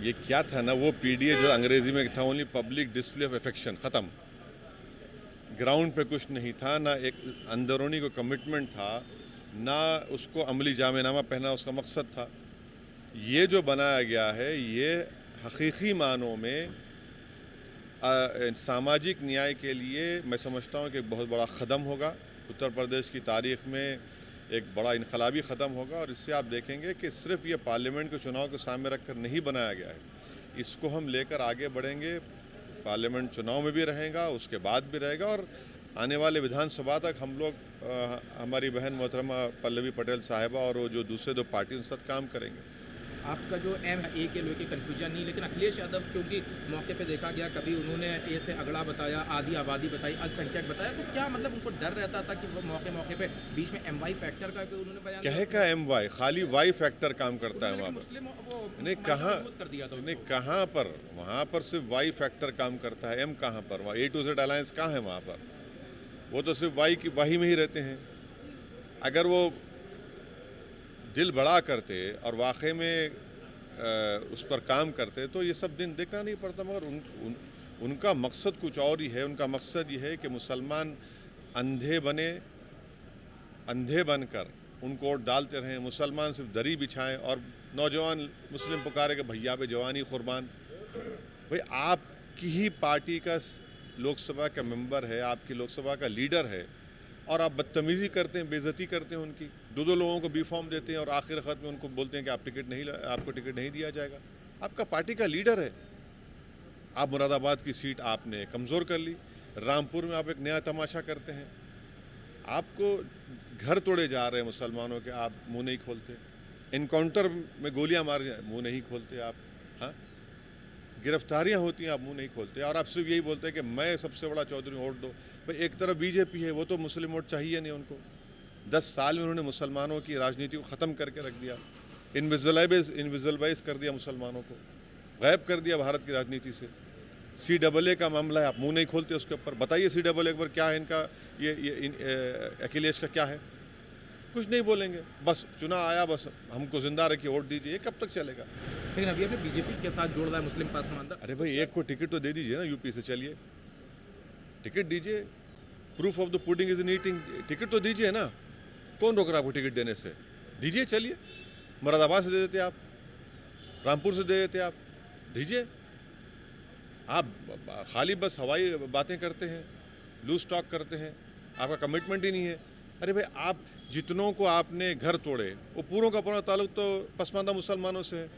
ये क्या था ना, वो पीडीए जो अंग्रेजी में था, only public display of affection, ख़त्म। ग्राउंड पे कुछ नहीं था, ना एक अंदरूनी को कमिटमेंट था, ना उसको अमली जामेनामा पहना उसका मकसद था। ये जो बनाया गया है, ये हकीकी मानों में सामाजिक न्याय के लिए मैं समझता हूँ कि एक बहुत बड़ा क़दम होगा। उत्तर प्रदेश की तारीख़ में एक बड़ा इनकलाबी क़दम होगा और इससे आप देखेंगे कि सिर्फ़ ये पार्लियामेंट के चुनाव को सामने रखकर नहीं बनाया गया है, इसको हम लेकर आगे बढ़ेंगे। पार्लियामेंट चुनाव में भी रहेगा, उसके बाद भी रहेगा और आने वाले विधानसभा तक हम लोग हमारी बहन मोहतरमा पल्लवी पटेल साहिबा और वो जो दूसरे दो पार्टी उनके साथ काम करेंगे। आपका जो एम है, ए के लेके कन्फ्यूजन नहीं, लेकिन अखिलेश यादव क्योंकि मौके पे देखा गया, कभी उन्होंने ए से अगड़ा बताया, आधी आबादी बताई, अल्पसंख्यक बताया, तो क्या मतलब उनको डर रहता था कि वो मौके पे बीच में एम वाई फैक्टर का उन्होंने बयान कहे का एम वाई, खाली वाई फैक्टर काम करता है वहाँ पर। नहीं कहाँ पर, वहाँ पर सिर्फ वाई फैक्टर काम करता है, एम कहाँ पर, वहाँ ए टू जेड अलायंस कहाँ है वहाँ पर? वो तो सिर्फ वाही में ही रहते हैं। अगर वो दिल बड़ा करते और वाकई में उस पर काम करते तो ये सब दिन देखना नहीं पड़ता, मगर उनका मकसद कुछ और ही है। उनका मकसद ये है कि मुसलमान अंधे बनकर उनको वोट डालते रहें, मुसलमान सिर्फ दरी बिछाएं और नौजवान मुस्लिम पुकारे के भैया पे जवानी कुर्बान। भाई आपकी ही पार्टी का लोकसभा का मेंबर है, आपकी लोकसभा का लीडर है और आप बदतमीज़ी करते हैं, बेइज्जती करते हैं उनकी, दो लोगों को बी फॉर्म देते हैं और आखिर ख़त में उनको बोलते हैं कि आपको टिकट नहीं दिया जाएगा। आपका पार्टी का लीडर है। आप मुरादाबाद की सीट आपने कमज़ोर कर ली, रामपुर में आप एक नया तमाशा करते हैं, आपको घर तोड़े जा रहे हैं मुसलमानों के, आप मुंह नहीं खोलते, इनकाउंटर में गोलियां मार मुंह नहीं खोलते आप, हाँ, गिरफ्तारियां होती हैं आप मुंह नहीं खोलते और आप सिर्फ यही बोलते हैं कि मैं सबसे बड़ा चौधरी, वोट दो। भाई एक तरफ बीजेपी है, वो तो मुस्लिम वोट चाहिए नहीं उनको। 10 साल में उन्होंने मुसलमानों की राजनीति को ख़त्म करके रख दिया, इनविजिलाइज कर दिया, मुसलमानों को गायब कर दिया भारत की राजनीति से। CAA का मामला है, आप मुंह नहीं खोलते उसके ऊपर। बताइए CAA पर क्या है इनका, अखिलेश का क्या है? कुछ नहीं बोलेंगे, बस चुनाव आया, बस हमको जिंदा रखिए, वोट दीजिए। ये कब तक चलेगा? लेकिन अभी आपने बीजेपी के साथ जोड़ रहा है मुस्लिम पासमानदा। अरे भाई एक को टिकट तो दे दीजिए ना, यूपी से चलिए, टिकट दीजिए। Proof of the pudding is in eating, ticket तो दीजिए ना। कौन रोक रहा है आपको टिकट देने से? दीजिए, चलिए। मुरादाबाद से दे देते आप, रामपुर से दे देते आप, दीजिए। आप खाली बस हवाई बातें करते हैं, लूज टॉक करते हैं, आपका कमिटमेंट ही नहीं है। अरे भाई आप जितनों को आपने घर तोड़े, वो पूरों का पूरा ताल्लुक तो पसमानदा मुसलमानों से है।